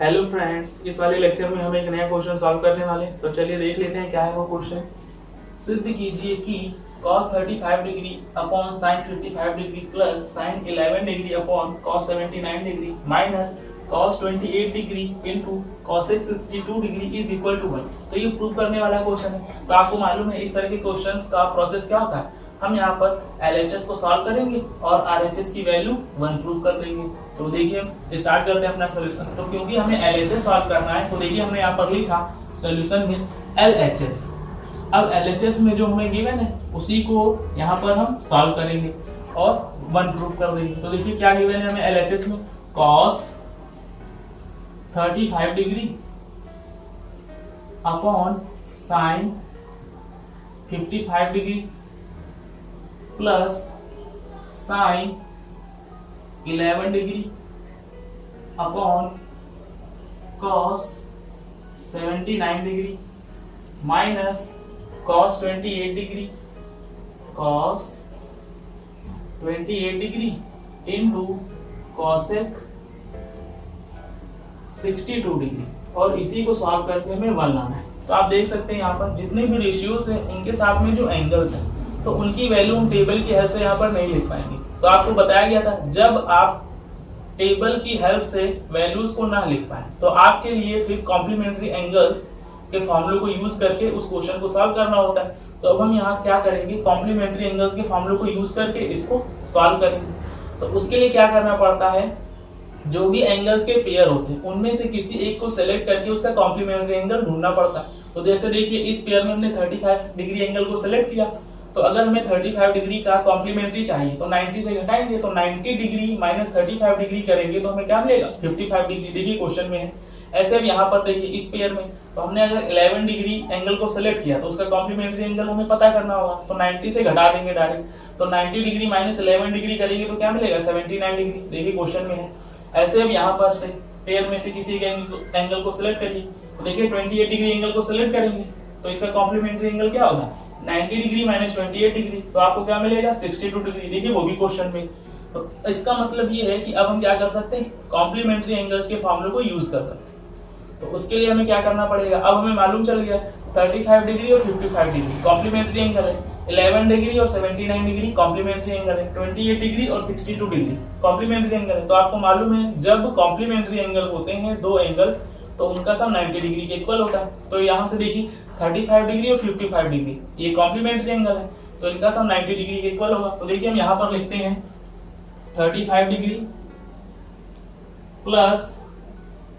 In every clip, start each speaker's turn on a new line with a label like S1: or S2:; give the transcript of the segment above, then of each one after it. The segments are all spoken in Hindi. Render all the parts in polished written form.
S1: हेलो फ्रेंड्स, इस वाले लेक्चर में हम एक नया क्वेश्चन सॉल्व करने वाले हैं। तो चलिए देख लेते हैं क्या है वो क्वेश्चन। सिद्ध कीजिए कि cos 35 degree upon sin 55 degree plus sin 11 degree upon cos 79 degree minus cos 28 degree into cos 62 degree is equal to 1। तो ये प्रूव करने वाला क्वेश्चन है। तो आपको मालूम है इस तरह के क्वेश्चंस का प्रोसेस क्या होता है। हम यहाँ पर LHS को सॉल्व करेंगे और RHS की वैल्यू 1 प्रूव कर देंगे। तो देखिए हम स्टार्ट करते हैं अपना सॉल्यूशन। तो क्योंकि हमें LHS सॉल्व करना है तो देखिए हमने यहाँ पर लिखा सॉल्यूशन में LHS। अब LHS में जो हमें गिवन है उसी को यहाँ पर हम सॉल्व करेंगे और 1 प्रूव कर देंगे। तो देखिए क्या गिवन है हमें LHS में, cos 35 degree upon sin 55 degree plus sin 11 degree upon cos 79 degree minus cos 28 degree into cosec 62 degree और इसी को सॉल्व करके हमें 1 लाना है। तो आप देख सकते हैं यहाँ पर जितने भी रेशियोज हैं उनके साथ में जो एंगल्स हैं तो उनकी वैल्यू हम टेबल की हेल्प से यहाँ पर नहीं लिख पाएंगे। तो आपको बताया गया था जब आप टेबल की हेल्प से वैल्यूज को ना लिख पाए तो आपके लिए फिर कॉम्प्लीमेंट्री एंगल्स के फॉर्मूले को यूज करके उस क्वेश्चन को सॉल्व करना होता है। तो अब हम यहाँ क्या करेंगे, कॉम्प्लीमेंट्री एंगल्स के फॉर्मूले को यूज करके इसको सॉल्व करेंगे। तो उसके लिए क्या करना पड़ता है, जो भी एंगल्स के पेयर होते हैं उनमें से किसी एक को सेलेक्ट करके उसका कॉम्प्लीमेंट्री एंगल ढूंढना पड़ता है। तो जैसे देखिए इस पेयर में हमने 35 डिग्री एंगल को सेलेक्ट किया। तो अगर हमें 35 डिग्री का कॉम्प्लीमेंट्री चाहिए तो 90 से घटाएंगे तो 90 डिग्री माइनस 35 डिग्री करेंगे तो हमें क्या मिलेगा, 55 डिग्री। देखिए क्वेश्चन में है। ऐसे अब यहाँ पर देखिए इस पेयर में तो हमने अगर 11 डिग्री एंगल को सेलेक्ट किया तो उसका कॉम्प्लीमेंट्री एंगल हमें पता करना होगा। तो 90 से घटा देंगे डायरेक्ट। तो 90 डिग्री माइनस 11 डिग्री करेंगे तो क्या मिलेगा, 79 डिग्री। देखिए क्वेश्चन में है। ऐसे अब यहाँ पर से पेयर में से किसी एक एंगल को सिलेक्ट करिए। तो देखिए 28 डिग्री एंगल को सिलेक्ट करेंगे तो इसका कॉम्प्लीमेंट्री एंगल क्या होगा, 90 डिग्री माइनस 28 डिग्री। तो आपको क्या मिलेगा, 62 डिग्री। देखिए वो भी क्वेश्चन में। तो इसका मतलब ये है कि अब हम क्या कर सकते हैं, कॉम्प्लीमेंट्री एंगल्स के फॉर्मूले को यूज कर सकते हैं। तो उसके लिए हमें क्या करना पड़ेगा, अब हमें मालूम चल गया 35 डिग्री और 55 डिग्री कॉम्प्लीमेंट्री एंगल है, 11 डिग्री और 79 डिग्री कॉम्प्लीमेंट्री एंगल है, 28 डिग्री और 62 डिग्री कॉम्प्लीमेंट्री एंगल है। तो आपको मालूम है जब कॉम्प्लीमेंट्री एंगल होते हैं दो एंगल तो उनका सम 90 डिग्री के इक्वल होता है। तो यहाँ से देखिए 35 डिग्री और 55 डिग्री ये कॉम्प्लीमेंट्री एंगल है तो इनका सम 90 डिग्री के इक्वल होगा। तो देखिए हम यहाँ पर लिखते हैं 35 डिग्री प्लस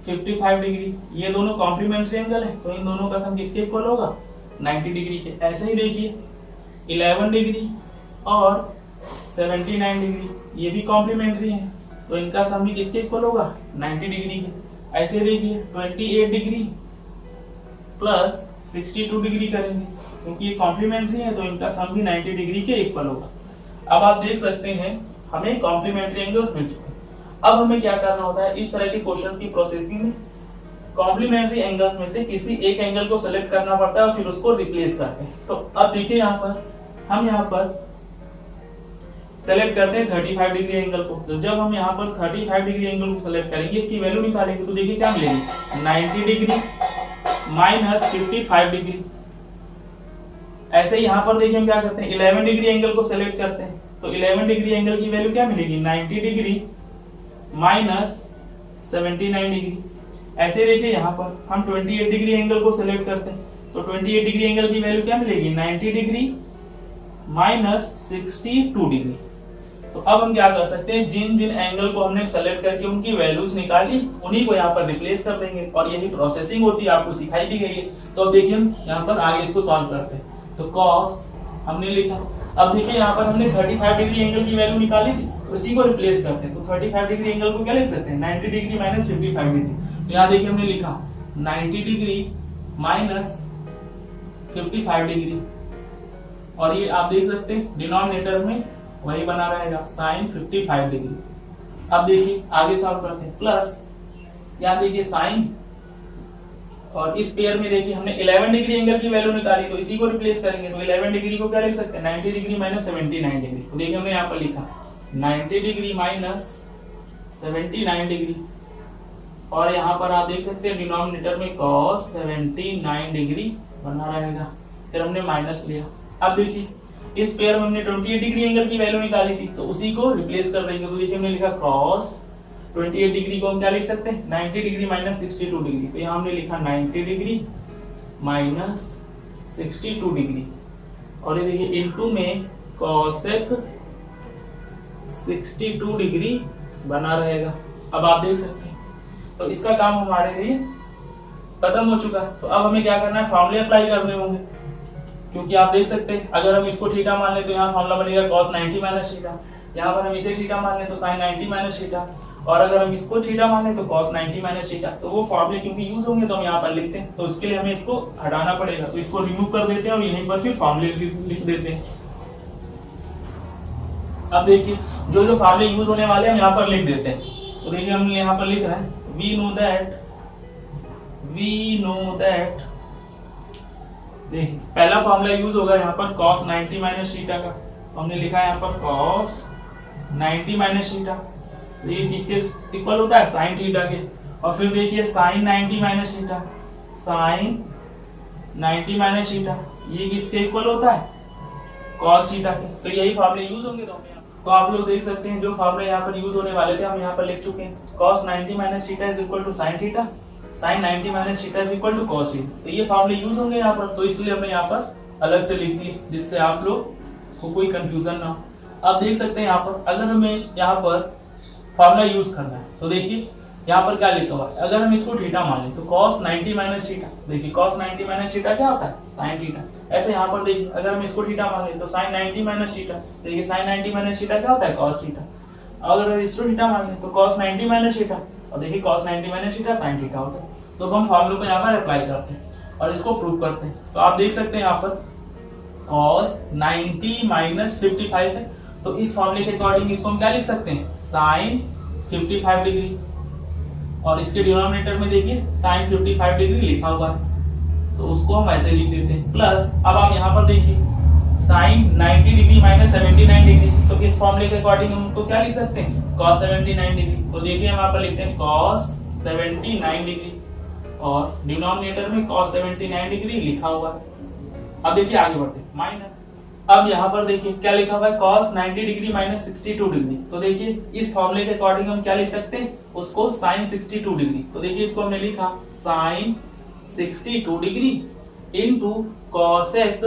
S1: 55 डिग्री, ये दोनों कॉम्प्लीमेंट्री एंगल है तो इन दोनों का सम किसके इक्वल होगा, 90 डिग्री के। ऐसे ही देखिए 11 डिग्री और 79 डिग्री ये भी कॉम्प्लीमेंट्री है तो इनका सम भी किसके इक्वल होगा, 90 डिग्री के। ऐसे देखिए 28 डिग्री प्लस 62 डिग्री करेंगे क्योंकि ये कॉम्प्लीमेंट्री है तो इनका सम भी 90 डिग्री के इक्वल होगा। अब आप देख सकते हैं हमें कॉम्प्लीमेंट्री एंगल्स मिल चुके हैं। अब हमें क्या करना होता है, इस तरह के क्वेश्चंस की प्रोसेसिंग में कॉम्प्लीमेंट्री एंगल्स में से किसी एक एंगल को सेलेक्ट करना पड़ता है और फिर उसको रिप्लेस करते हैं। तो अब देखिए यहाँ पर हम यहाँ पर सेलेक्ट करते हैं 35 डिग्री एंगल को। तो जब हम यहाँ पर 35 डिग्री एंगल को सेलेक्ट करेंगे इसकी वैल्यू निकालेंगे तो देखिए क्या मिलेगी, 90 डिग्री माइनस 55 डिग्री। ऐसे ही यहाँ पर देखिए हम क्या करते हैं 11 डिग्री एंगल को सेलेक्ट करते हैं तो 11 डिग्री एंगल की वैल्यू क्या मिलेगी, 90 डिग्री माइनस 79 डिग्री। ऐसे देखिए यहाँ पर हम 28 डिग्री एंगल को सेलेक्ट करते हैं तो 28 डिग्री एंगल की वैल्यू क्या मिलेगी, 90 डिग्री माइनस 62 डिग्री। तो अब हम क्या कर सकते हैं, जिन जिन एंगल को हमने सेलेक्ट करके उनकी वैल्यूज निकाली उन्हीं को यहाँ पर रिप्लेस कर देंगे और यही प्रोसेसिंग होती है, आपको सिखाई भी गई है। तो अब देखिए हम यहाँ पर आगे इसको सॉल्व करते हैं। तो cos हमने लिखा। अब देखिए यहाँ पर हमने 35 डिग्री एंगल की वैल्यू निकाली थी तो इसी को रिप्लेस करते हैं। तो 35 डिग्री एंगल को क्या लिख सकते हैं, 90 डिग्री माइनस 55 डिग्री। तो यहाँ देखिए हमने लिखा 90 डिग्री माइनस 55 डिग्री और ये आप देख सकते हैं डिनोमिनेटर में वही बना रहेगा sin 55 डिग्री। अब देखिए आगे सॉल्व करते हैं। प्लस यहाँ देखिए sin और इस पेयर में देखिए हमने 11 डिग्री एंगल की वैल्यू निकाली तो इसी को रिप्लेस करेंगे। तो 11 डिग्री को क्या लिख सकते हैं, 90 डिग्री माइनस 79 डिग्री। तो देखिए हमने यहाँ पर लिखा 90 डिग्री माइनस 79 डिग्री और यहाँ पर आप देख सकते हैं डिनोमिनेटर में cos 79 डिग्री बना रहेगा। फिर हमने माइनस लिया। अब देखिए इस पेयर में हमने 28 डिग्री एंगल की वैल्यू निकाली थी, तो उसी को रिप्लेस कर देंगे। तो देखिए हमने लिखा cos 28 डिग्री को हम क्या लिख सकते हैं 90 डिग्री माइनस 62 डिग्री। तो यहाँ हमने लिखा 90 डिग्री माइनस 62 डिग्री, और ये देखिए इनटू में cosec 62 डिग्री बना रहेगा। अब आप देख सकते हैं तो इसका काम हमारे लिए खत्म हो चुका है। तो अब हमें क्या करना है, फॉर्मूले अप्लाई करने होंगे, क्योंकि आप देख सकते हैं अगर हम इसको थीटा मान ले तो यहाँ फॉर्मूला बनेगा cos 90 माइनस थीटा, यहाँ पर हम इसे थीटा मान ले तो sin 90 माइनस थीटा, और अगर हम इसको थीटा मान ले तो cos 90 माइनस थीटा। तो वो फॉर्मूले क्योंकि यूज होंगे तो हम यहाँ पर लिखते हैं, तो उसके लिए हमें इसको हटाना पड़ेगा। तो इसको रिमूव कर देते हैं और यहीं पर फिर फॉर्मूले लिख देते हैं। अब देखिए जो जो फॉर्मूले यूज होने वाले हैं हम यहाँ पर लिख देते हैं। तो देखिए हम यहाँ पर लिख रहे हैं we know that देखिए पहला फॉर्मूला यूज होगा यहाँ पर cos 90 माइनस थीटा का। हमने लिखा है यहाँ पर cos 90 माइनस थीटा, ये किसके इक्वल होता है sin थीटा के। और फिर देखिए sin 90 minus theta, sin 90 minus theta ये किसके इक्वल होता है cos थीटा के। तो यही फॉर्मूले यूज होंगे। तो आप लोग देख सकते हैं जो फॉर्मूले यहाँ पर यूज होने वाले थे हम यहाँ पर लिख चुके हैं। cos 90 minus theta is equal to sin theta, sin 90 minus theta is equal to cos theta. तो ये फॉर्मूले यूज होंगे यहाँ पर, तो इसलिए हमने यहाँ पर अलग से लिख दिए जिससे आप लोग को कोई कंफ्यूजन ना हो। अब देख सकते हैं यहाँ पर अगर हमें यहाँ पर फॉर्मूला यूज करना है तो देखिए यहाँ पर क्या लिखा हुआ है, अगर हम इसको थीटा मान लें तो cos 90 माइनस थीटा, देखिए cos 90 माइनस थीटा क्या होता है sin थीटा। ऐसे यहाँ पर देखिए अगर हम इसको थीटा मान लें तो sin 90 माइनस थीटा, देखिए sin 90 माइनस थीटा क्या होता है cos थीटा। अगर इसको थीटा मान लें तो cos 90 माइनस थीटा, और देखिए cos 90 minus theta sin theta होता है। तो हम फॉर्मूले को यहाँ पर अप्लाई करते हैं और इसको प्रूव करते हैं। तो आप देख सकते हैं यहाँ पर cos 90 माइनस 55 है, तो इस फॉर्मूले के अकॉर्डिंग इसको हम क्या लिख सकते हैं sin 55 डिग्री, और इसके डिनोमिनेटर में देखिए sin 55 डिग्री लिखा हुआ है तो उसको हम ऐसे लिख देते हैं। प्लस अब आप यहाँ पर देखिए sin 90 डिग्री माइनस 79 डिग्री, तो इस फॉर्मूले के अकॉर्डिंग हम उसको क्या लिख सकते हैं cos 79 डिग्री। तो देखिए हम यहाँ पर लिखते हैं cos 79 डिग्री और डिनोमिनेटर में cos 79 डिग्री लिखा हुआ है। अब देखिए आगे बढ़ते हैं माइनस। अब यहाँ पर देखिए क्या लिखा हुआ है cos 90 डिग्री माइनस 62 डिग्री। तो देखिए इस फॉर्मूले के अकॉर्डिंग हम क्या लिख सकते हैं उसको sin 62 डिग्री। तो देखिए इसको हमने लिखा sin 62 degree into cosec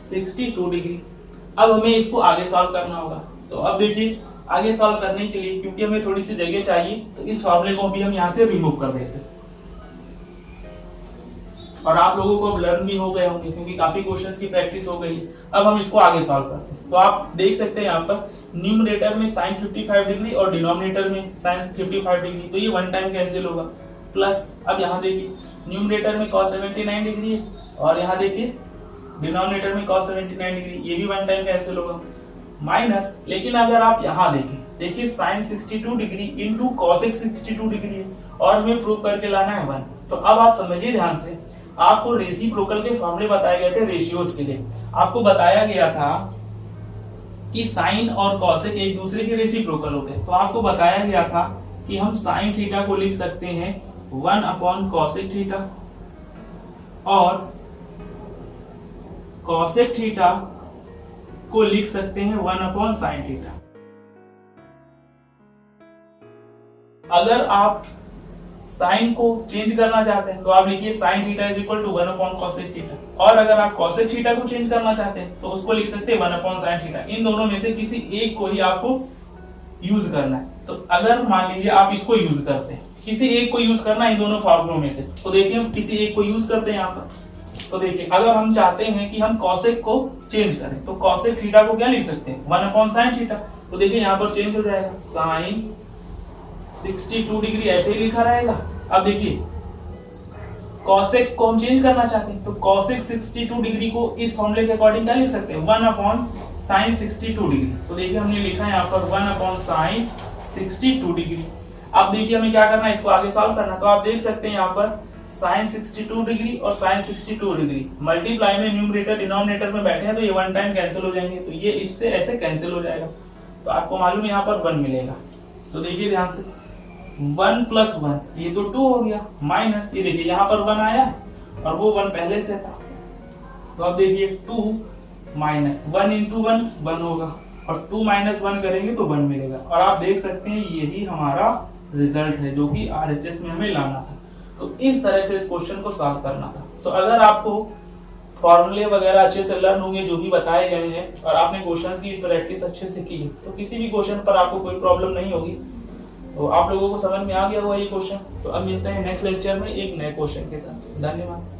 S1: 62 degree. अब हमें इसको आगे सॉल्व करना होगा। तो अब देखिए आगे सॉल्व करने के लिए क्योंकि हमें थोड़ी सी जगह चाहिए तो इस फॉर्मूले को भी हम यहाँ से रिमूव कर देते हैं। और आप लोगों को अब लर्न भी हो गए होंगे क्योंकि काफी क्वेश्चंस की प्रैक्टिस हो गई है। अब हम इसको आगे सॉल्व करते हैं। तो आप देख सकते हैं यहाँ पर न्यूमरेटर में sin 55 डिग्री और डिनोमिनेटर में sin 55 डिग्री, तो ये वन टाइम कैंसिल होगा। प्लस अब यहाँ देखिए न्यूमरेटर में cos 79 डिग्री है और यहाँ देखिए डिनोमिनेटर में cos 79 डिग्री, ये भी वन टाइम कैंसिल होगा। माइनस, लेकिन अगर आप यहाँ देखिए sin 62 degree into cosec 62 degree है और हमें प्रूव करके लाना है 1। तो अब आप समझिए ध्यान से, आपको रेसिप्रोकल के फॉर्मूले बताए गए थे रेशियोज के लिए। आपको बताया गया था कि साइन और कॉसेक एक दूसरे के रेसिप्रोकल होते हैं। तो आपको बताया गया था कि हम साइन थीटा को लिख सकते हैं 1 अपॉन कॉसेक थीटा और कॉसेक थीटा को लिख सकते हैं 1 अपॉन साइन थीटा। अगर आप साइन को चेंज करना चाहते हैं तो आप लिखिए sine theta is equal to 1 upon cosec theta, और अगर आप कॉसेक थीटा को चेंज करना चाहते हैं तो उसको लिख सकते हैं 1 अपॉन साइन थीटा। इन दोनों में से किसी एक को ही आपको यूज करना है। तो अगर मान लीजिए आप इसको यूज करते हैं, किसी एक को यूज करना है इन दोनों फॉर्मूलों में से, तो देखिए हम किसी एक को यूज करते हैं यहाँ पर। तो देखिए अगर हम चाहते हैं कि हम कॉसेक को चेंज करें तो कॉसेक थीटा को क्या लिख सकते हैं 1 अपॉन साइन थीटा। तो देखिए यहाँ पर चेंज हो जाएगा, साइन 62 डिग्री ऐसे ही लिखा रहेगा। अब देखिए कॉसेक को हम चेंज करना चाहते हैं तो कॉसेक 62 डिग्री को इस फॉर्मूले के अकॉर्डिंग क्या लिख सकते हैं 1 अपॉन साइन 62 डिग्री। तो देखिए हमने लिखा है यहाँ पर 1 अपॉन साइन 62 डिग्री। अब देखिए हमें क्या करना है, इसको आगे सॉल्व करना। तो आप देख सकते हैं यहाँ पर साइन 62 डिग्री और साइन 62 डिग्री मल्टीप्लाई में न्यूमरेटर डिनोमिनेटर में बैठे हैं तो ये वन टाइम कैंसिल हो जाएंगे, तो ये इससे ऐसे कैंसिल हो जाएगा। तो आपको मालूम है यहाँ पर 1 मिलेगा। तो देखिए ध्यान से 1 प्लस 1 ये तो 2 हो गया, माइनस ये देखिए यहाँ पर 1 आया और वो 1 पहले से था, तो अब देखिए 2 माइनस 1 इंटू 1 1 होगा और 2 माइनस 1 करेंगे तो 1 मिलेगा। और आप देख सकते हैं यही हमारा रिजल्ट है जो कि RHS में हमें लाना था। तो इस तरह से इस क्वेश्चन को सॉल्व करना था। तो अगर आपको फॉर्मूले वगैरह अच्छे से लर्न होंगे जो भी बताए गए हैं और आपने क्वेश्चंस की प्रैक्टिस अच्छे से की तो किसी भी क्वेश्चन पर आपको कोई प्रॉब्लम नहीं होगी। तो आप लोगों को समझ में आ गया होगा ये क्वेश्चन। तो अब मिलते हैं नेक्स्ट लेक्चर में एक नए क्वेश्चन के साथ। धन्यवाद।